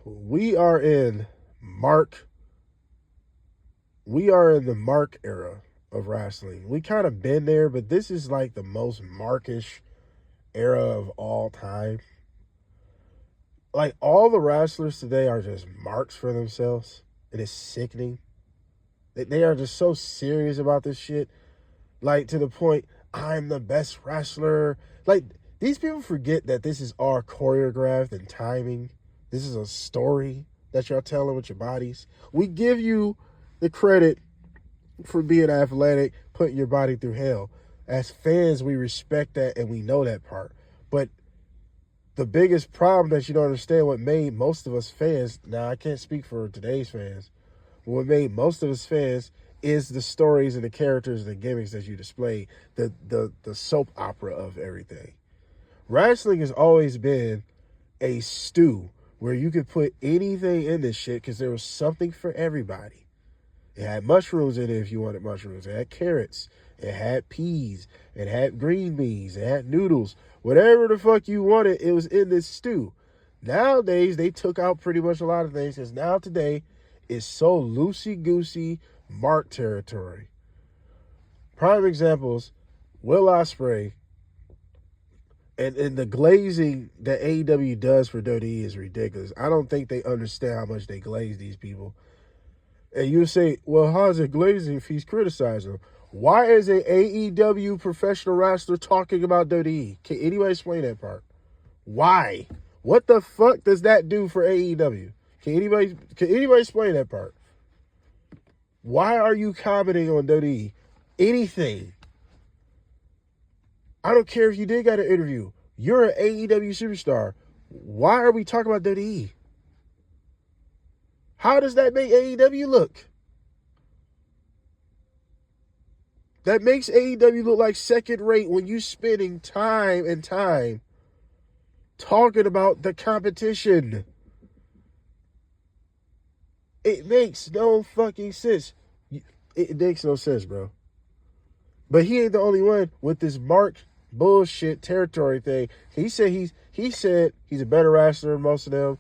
we are in Mark. We are in the Mark era of wrestling. We kind of been there, but this is like the most Markish era of all time. Like all the wrestlers today are just marks for themselves. It is sickening. They are just so serious about this shit. Like to the point, I'm the best wrestler. Like these people forget that this is all choreographed and timing. This is a story that y'all telling with your bodies. We give you the credit for being athletic, putting your body through hell. As fans, we respect that and we know that part. But the biggest problem that you don't understand, what made most of us fans, now I can't speak for today's fans, but what made most of us fans is the stories and the characters and the gimmicks that you display, the soap opera of everything. Wrestling has always been a stew where you could put anything in this shit because there was something for everybody. It had mushrooms in it if you wanted mushrooms. It had carrots. It had peas. It had green beans. It had noodles. Whatever the fuck you wanted, it was in this stew. Nowadays, they took out pretty much a lot of things because now today is so loosey-goosey Mark territory. Prime examples, Will Ospreay and the glazing that AEW does for WWE is ridiculous. I don't think they understand how much they glaze these people. And you say, well, how is it glazing if he's criticizing them? Why is an AEW professional wrestler talking about WWE? Can anybody explain that part? Why? What the fuck does that do for AEW? Can anybody explain that part? Why are you commenting on WWE? Anything. I don't care if you did got an interview. You're an AEW superstar. Why are we talking about WWE? How does that make AEW look? That makes AEW look like second rate when you spending time and time talking about the competition. It makes no fucking sense. It makes no sense, bro. But he ain't the only one with this Mark bullshit territory thing. He said he's a better wrestler than most of them,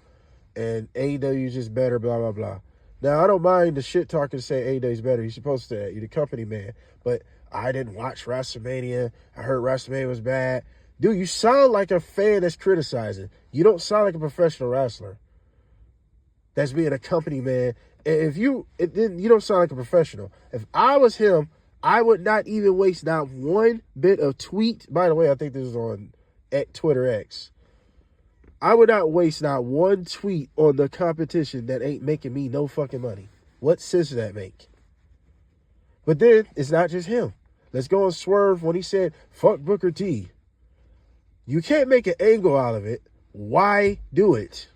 and AEW is just better, blah, blah, blah. Now, I don't mind the shit talking saying AEW is better. You're supposed to. You're the company man. But I didn't watch WrestleMania. I heard WrestleMania was bad. Dude, you sound like a fan that's criticizing. You don't sound like a professional wrestler that's being a company man. And then you don't sound like a professional. If I was him, I would not even waste not one bit of tweet. By the way, I think this is on Twitter X. I would not waste not one tweet on the competition that ain't making me no fucking money. What sense does that make? But then, it's not just him. Let's go on Swerve when he said, fuck Booker T. You can't make an angle out of it. Why do it?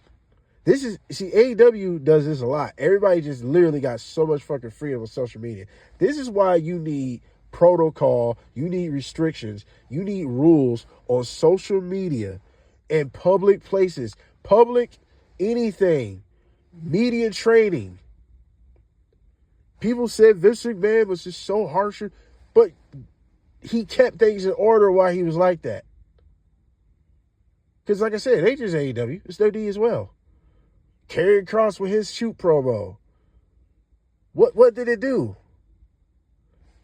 AEW does this a lot. Everybody just literally got so much fucking freedom on social media. This is why you need protocol, you need restrictions, you need rules on social media and public places, public anything, media training. People said Vince McMahon was just so harsher, but he kept things in order while he was like that. Because like I said, it ain't just AEW, it's WWE as well. Karrion Kross with his shoot promo. What did it do?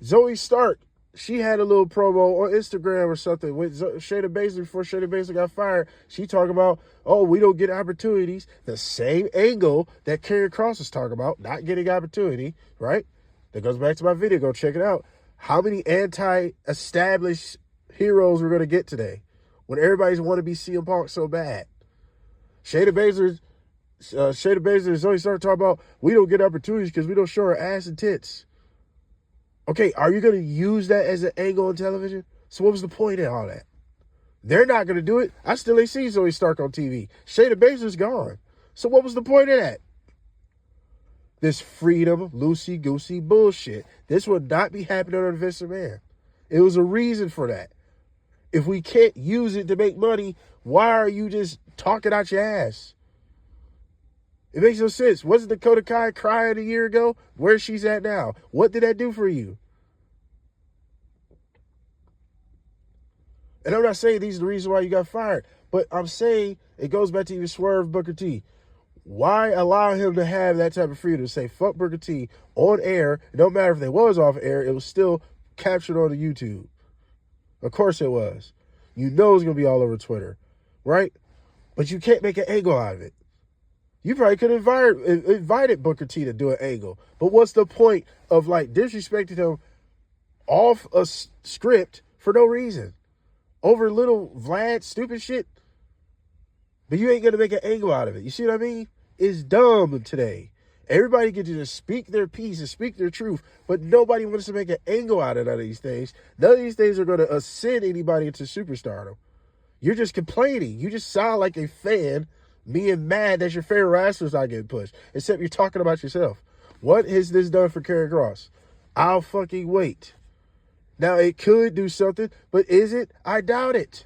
Zoe Stark, she had a little promo on Instagram or something with Shayna Baszler before Shayna Baszler got fired. She talking about, oh, we don't get opportunities. The same angle that Karrion Kross is talking about, not getting opportunity, right? That goes back to my video. Go check it out. How many anti-established heroes we're going to get today when everybody's want to be CM Punk so bad? Shayna Baszler and Zoe Stark talking about, we don't get opportunities because we don't show our ass and tits. Okay, are you going to use that as an angle on television? So what was the point in all that? They're not going to do it. I still ain't seen Zoe Stark on TV. Shayna Baszler's gone. So what was the point of that? This freedom, loosey-goosey bullshit. This would not be happening on Vince McMahon. It was a reason for that. If we can't use it to make money, why are you just talking out your ass? It makes no sense. Wasn't Dakota Kai crying a year ago? Where she's at now? What did that do for you? And I'm not saying these are the reasons why you got fired, but I'm saying it goes back to even Swerve Booker T. Why allow him to have that type of freedom to say fuck Booker T on air? It don't matter if they was off air, it was still captured on the YouTube. Of course it was. You know it's going to be all over Twitter, right? But you can't make an angle out of it. You probably could have invited Booker T to do an angle. But what's the point of like disrespecting him off a script for no reason? Over little Vlad stupid shit? But you ain't going to make an angle out of it. You see what I mean? It's dumb today. Everybody gets to just speak their piece and speak their truth, but nobody wants to make an angle out of none of these things. None of these things are going to ascend anybody into superstardom. You're just complaining. You just sound like a fan being mad that your favorite wrestler's not getting pushed, except you're talking about yourself. What has this done for Karrion Kross? I'll fucking wait. Now, it could do something, but is it? I doubt it.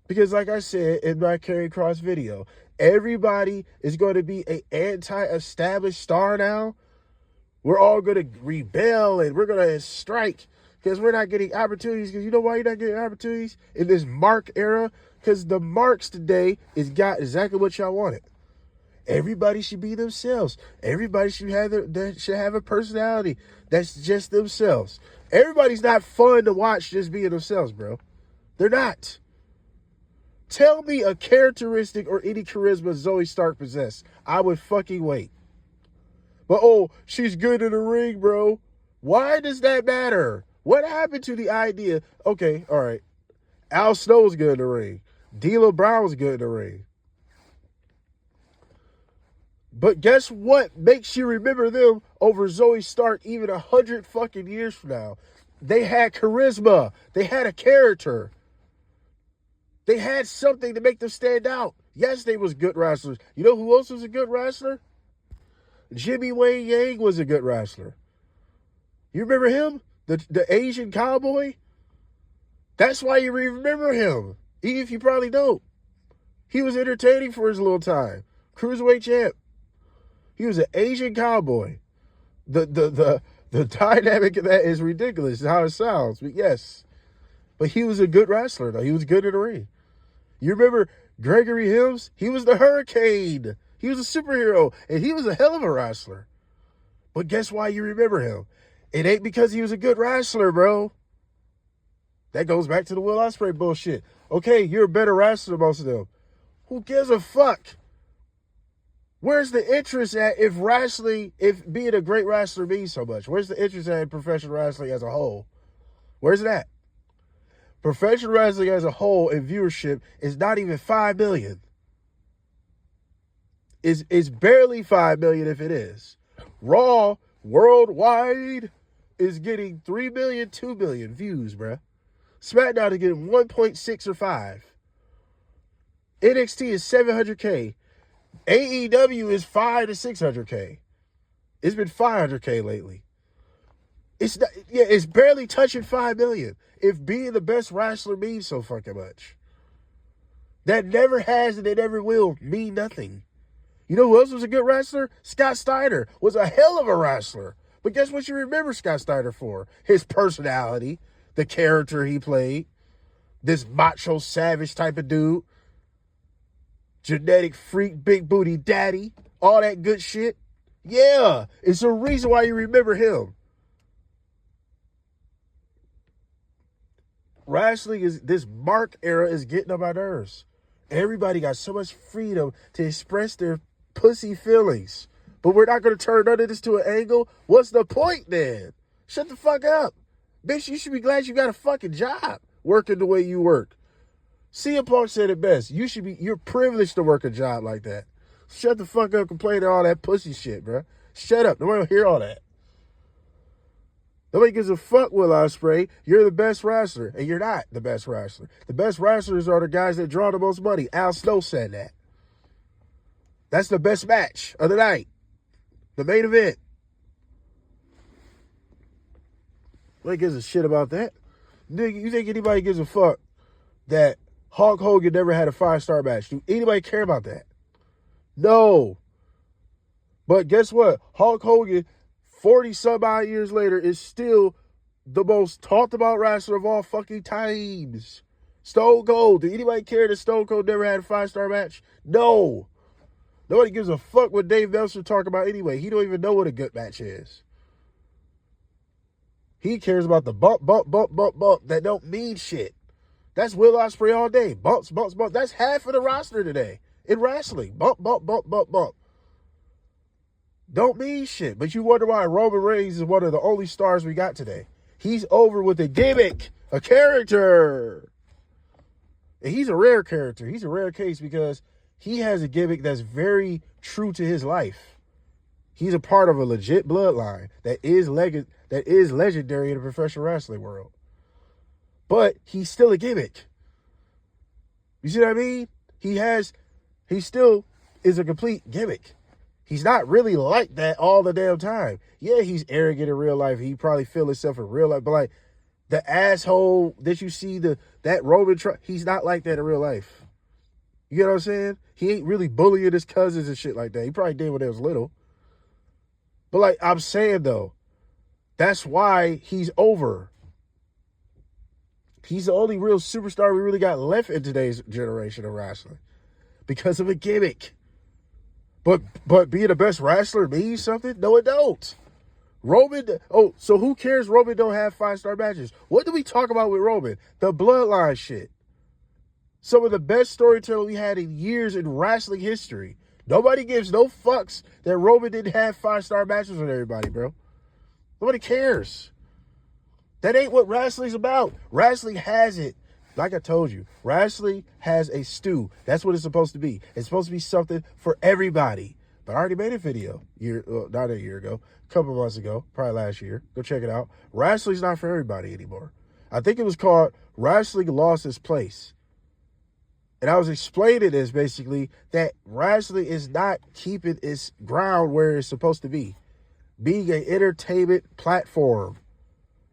Because like I said in my Karrion Kross video, everybody is going to be an anti-established star now. We're all going to rebel and we're going to strike because we're not getting opportunities. Because you know why you're not getting opportunities in this Mark era? Because the Marks today is got exactly what y'all wanted. Everybody should be themselves. Everybody should have a personality that's just themselves. Everybody's not fun to watch just being themselves, bro. They're not. Tell me a characteristic or any charisma Zoe Stark possesses. I would fucking wait. But, oh, she's good in the ring, bro. Why does that matter? What happened to the idea? Okay, all right. Al Snow's good in the ring. D'Lo Brown's good in the ring. But guess what makes you remember them over Zoe Stark even 100 fucking years from now? They had charisma. They had a character. They had something to make them stand out. Yes, they was good wrestlers. You know who else was a good wrestler? Jimmy Wayne Yang was a good wrestler. You remember him? The Asian cowboy? That's why you remember him. Even if you probably don't. He was entertaining for his little time. Cruiserweight champ. He was an Asian cowboy. The dynamic of that is ridiculous, how it sounds. But yes. But he was a good wrestler, though. He was good in the ring. You remember Gregory Hills? He was the Hurricane. He was a superhero, and he was a hell of a wrestler. But guess why you remember him? It ain't because he was a good wrestler, bro. That goes back to the Will Ospreay bullshit. Okay, you're a better wrestler than most of them. Who gives a fuck? Where's the interest at if being a great wrestler means so much? Where's the interest at in professional wrestling as a whole? Where's it at? Professional wrestling as a whole in viewership is not even 5 million. It's barely 5 million if it is. Raw worldwide is getting 3 million, 2 million views, bruh. SmackDown is getting 1.6 or 5. NXT is 700K. AEW is 5 to 600K. It's been 500K lately. It's barely touching 5 million. If being the best wrestler means so fucking much. That never has and it never will mean nothing. You know who else was a good wrestler? Scott Steiner was a hell of a wrestler. But guess what you remember Scott Steiner for? His personality, the character he played, this macho savage type of dude, genetic freak, big booty daddy, all that good shit. Yeah, it's a reason why you remember him. Wrestling this Mark era is getting on my nerves. Everybody got so much freedom to express their pussy feelings. But we're not going to turn none of this to an angle. What's the point then? Shut the fuck up. Bitch, you should be glad you got a fucking job working the way you work. CM Punk said it best. You're privileged to work a job like that. Shut the fuck up complaining all that pussy shit, bro. Shut up. Nobody will hear all that. Nobody gives a fuck, Will Ospreay. You're the best wrestler, and you're not the best wrestler. The best wrestlers are the guys that draw the most money. Al Snow said that. That's the best match of the night. The main event. Nobody gives a shit about that. You think anybody gives a fuck that Hulk Hogan never had a 5-star match? Do anybody care about that? No. But guess what? Hulk Hogan, 40-some-odd years later, is still the most talked about wrestler of all fucking times. Stone Cold. Did anybody care that Stone Cold never had a 5-star match? No. Nobody gives a fuck what Dave Meltzer talk about anyway. He don't even know what a good match is. He cares about the bump, bump, bump, bump, bump that don't mean shit. That's Will Ospreay all day. Bumps, bumps, bumps. That's half of the roster today in wrestling. Bump, bump, bump, bump, bump. Don't mean shit. But you wonder why Roman Reigns is one of the only stars we got today. He's over with a gimmick, a character. And he's a rare character. He's a rare case because he has a gimmick that's very true to his life. He's a part of a legit bloodline that is legendary in the professional wrestling world. But he's still a gimmick. You see what I mean? He still is a complete gimmick. He's not really like that all the damn time. Yeah, he's arrogant in real life. He probably feel himself in real life. But like the asshole that you see, that Roman, he's not like that in real life. You get what I'm saying? He ain't really bullying his cousins and shit like that. He probably did when they was little. But like I'm saying though, that's why he's over. He's the only real superstar we really got left in today's generation of wrestling because of a gimmick. But being the best wrestler means something? No, it don't. So who cares Roman don't have 5-star matches? What do we talk about with Roman? The bloodline shit. Some of the best storytelling we had in years in wrestling history. Nobody gives no fucks that Roman didn't have 5-star matches with everybody, bro. Nobody cares. That ain't what wrestling's about. Wrestling has it. Like I told you, wrestling has a stew. That's what it's supposed to be. It's supposed to be something for everybody. But I already made a video, not a year ago, a couple months ago, probably last year. Go check it out. Wrestling's not for everybody anymore. I think it was called Wrestling Lost Its Place. And I was explaining this basically, that wrestling is not keeping its ground where it's supposed to be. Being an entertainment platform.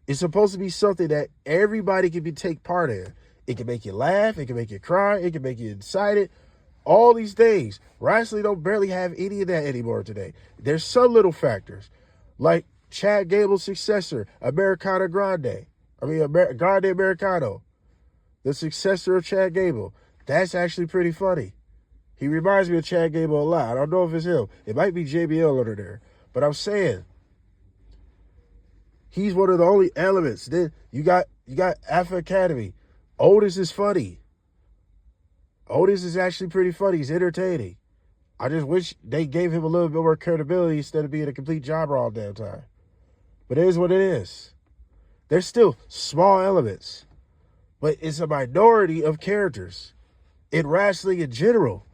It's supposed to be something that everybody can take part in. It can make you laugh. It can make you cry. It can make you excited. All these things. Wrestling don't barely have any of that anymore today. There's some little factors. Like Chad Gable's successor, Americano Grande. Grande Americano. The successor of Chad Gable. That's actually pretty funny. He reminds me of Chad Gable a lot. I don't know if it's him. It might be JBL under there. But I'm saying, he's one of the only elements. Then you got Alpha Academy. Otis is funny. Otis is actually pretty funny. He's entertaining. I just wish they gave him a little bit more credibility instead of being a complete jobber all the damn time. But it is what it is. There's still small elements. But it's a minority of characters in wrestling in general.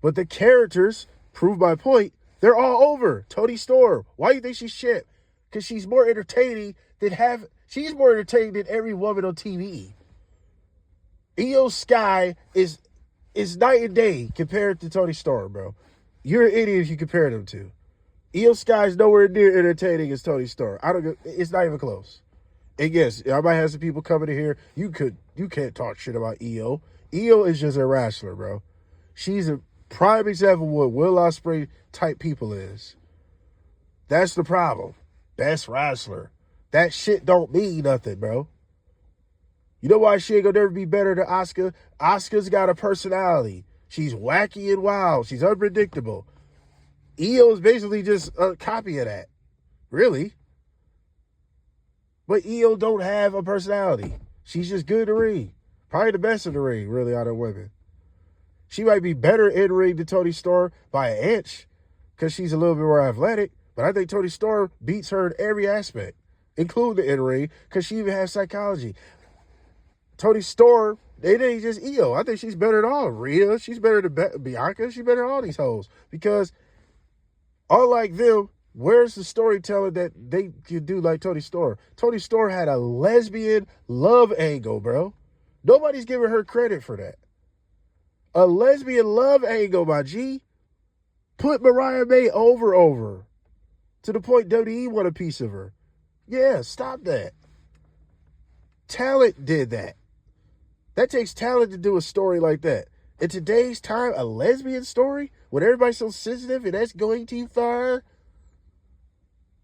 But the characters, prove my point, they're all over. Toni Storm. Why do you think she's shit? Because she's more entertaining she's more entertaining than every woman on TV. Io Sky is night and day compared to Toni Storm, bro. You're an idiot if you compare them to. Io Sky is nowhere near entertaining as Toni Storm. It's not even close. And yes, I might have some people coming in here. You can't talk shit about Io. Io is just a wrestler, bro. She's a prime example of what Will Ospreay type people is. That's the problem. Best wrestler. That shit don't mean nothing, bro. You know why she ain't gonna never be better than Asuka? Asuka's got a personality. She's wacky and wild. She's unpredictable. Io is basically just a copy of that. Really. But Io don't have a personality. She's just good in the ring. Probably the best in the ring, really, out of women. She might be better in the ring than Toni Storm by an inch because she's a little bit more athletic. But I think Toni Storm beats her in every aspect, including the in-ring, because she even has psychology. Toni Storm, it ain't just Io. I think she's better than all. Rhea, she's better than Bianca. She's better than all these hoes. Because unlike them, where's the storytelling that they could do like Toni Storm? Toni Storm had a lesbian love angle, bro. Nobody's giving her credit for that. A lesbian love angle, my G. Put Mariah May over. To the point WWE want a piece of her. Yeah, stop that. Talent did that. That takes talent to do a story like that. In today's time, a lesbian story, when everybody's so sensitive and that's going too far,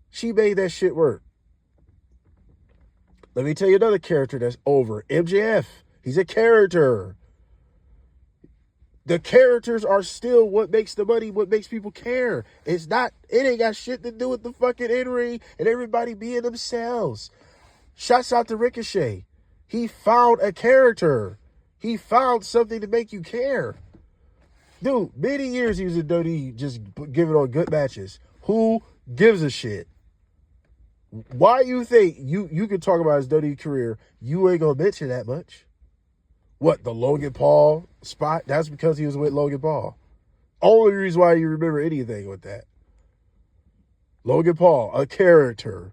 she made that shit work. Let me tell you another character that's over. MJF. He's a character. The characters are still what makes the money, what makes people care. It ain't got shit to do with the fucking in-ring and everybody being themselves. Shouts out to Ricochet. He found a character. He found something to make you care. Dude, many years he was in WWE just giving on good matches. Who gives a shit? Why you think you can talk about his WWE career, you ain't gonna mention that much? What, the Logan Paul spot? That's because he was with Logan Paul. Only reason why you remember anything with that. Logan Paul, a character.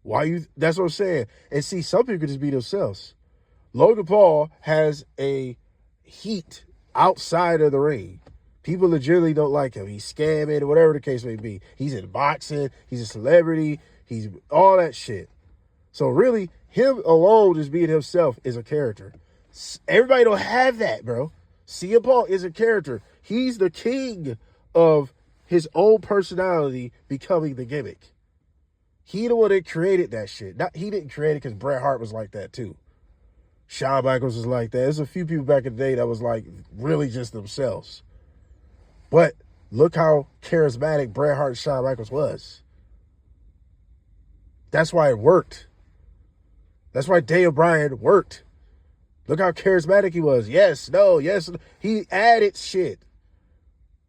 That's what I'm saying. And see, some people could just be themselves. Logan Paul has a heat outside of the ring. People legitimately don't like him. He's scamming, whatever the case may be. He's in boxing. He's a celebrity. He's all that shit. So really, him alone just being himself is a character. Everybody don't have that, bro. CM Punk is a character. He's the king of his own personality becoming the gimmick. He the one that created that shit. He didn't create it because Bret Hart was like that too. Shawn Michaels was like that. There's a few people back in the day that was like really just themselves. But look how charismatic Bret Hart and Shawn Michaels was. That's why it worked. That's why Daniel Bryan worked. Look how charismatic he was. Yes, no, yes. He added shit.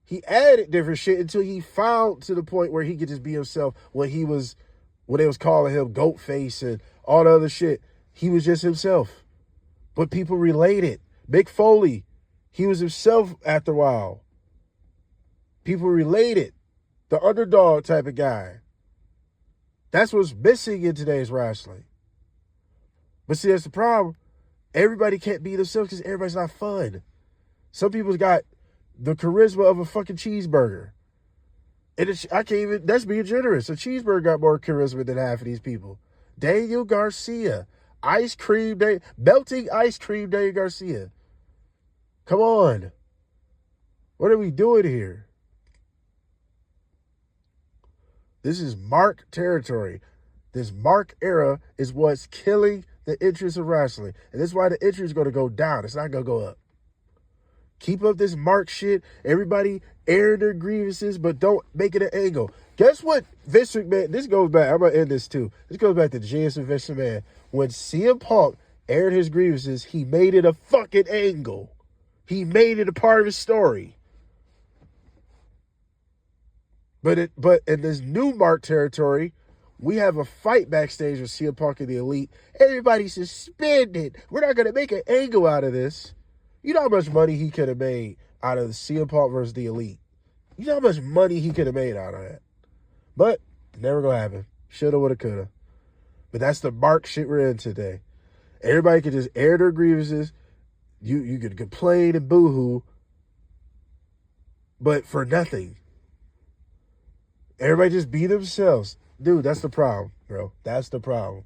He added different shit until he found to the point where he could just be himself when they was calling him goat face and all the other shit. He was just himself. But people related. Mick Foley, he was himself after a while. People related. The underdog type of guy. That's what's missing in today's wrestling. But see, that's the problem. Everybody can't be themselves because everybody's not fun. Some people's got the charisma of a fucking cheeseburger. And that's being generous. A cheeseburger got more charisma than half of these people. Daniel Garcia. Melting ice cream Daniel Garcia. Come on. What are we doing here? This is Mark territory. This Mark era is what's killing the interest of wrestling. And this is why the interest is going to go down. It's not going to go up. Keep up this Mark shit. Everybody air their grievances, but don't make it an angle. Guess what? Vince McMahon, this goes back. I'm going to end this too. This goes back to Genius and Vince McMahon. When CM Punk aired his grievances, he made it a fucking angle. He made it a part of his story. But in this new Mark territory, we have a fight backstage with CM Punk and the Elite. Everybody's suspended. We're not going to make an angle out of this. You know how much money he could have made out of the CM Punk versus the Elite. You know how much money he could have made out of that. But never going to happen. Shoulda, woulda, coulda. But that's the Mark shit we're in today. Everybody can just air their grievances. You could complain and boo-hoo. But for nothing. Everybody just be themselves. Dude, that's the problem, bro. That's the problem.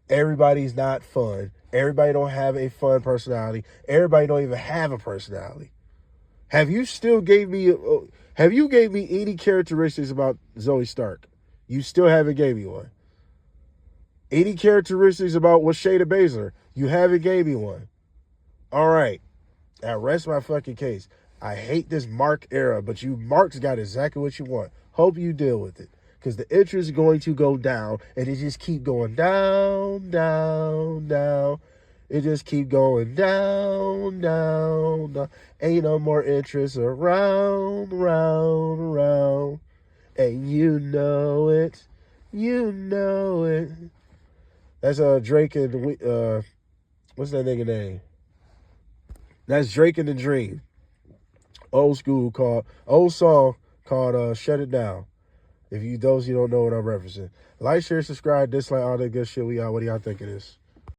Everybody's not fun. Everybody don't have a fun personality. Everybody don't even have a personality. Have you gave me any characteristics about Zoe Stark? You still haven't gave me one. Any characteristics about Shayna Baszler? You haven't gave me one. All right. Now rest my fucking case. I hate this Mark era, but Mark's got exactly what you want. Hope you deal with it. Because the interest is going to go down, and it just keep going down, down, down. It just keep going down, down, down. Ain't no more interest around, round, around. And you know it. You know it. That's Drake and what's that nigga name? That's Drake and the Dream. Old song called Shut It Down. If you don't know what I'm referencing. Like, share, subscribe, dislike, all that good shit. What do y'all think of this?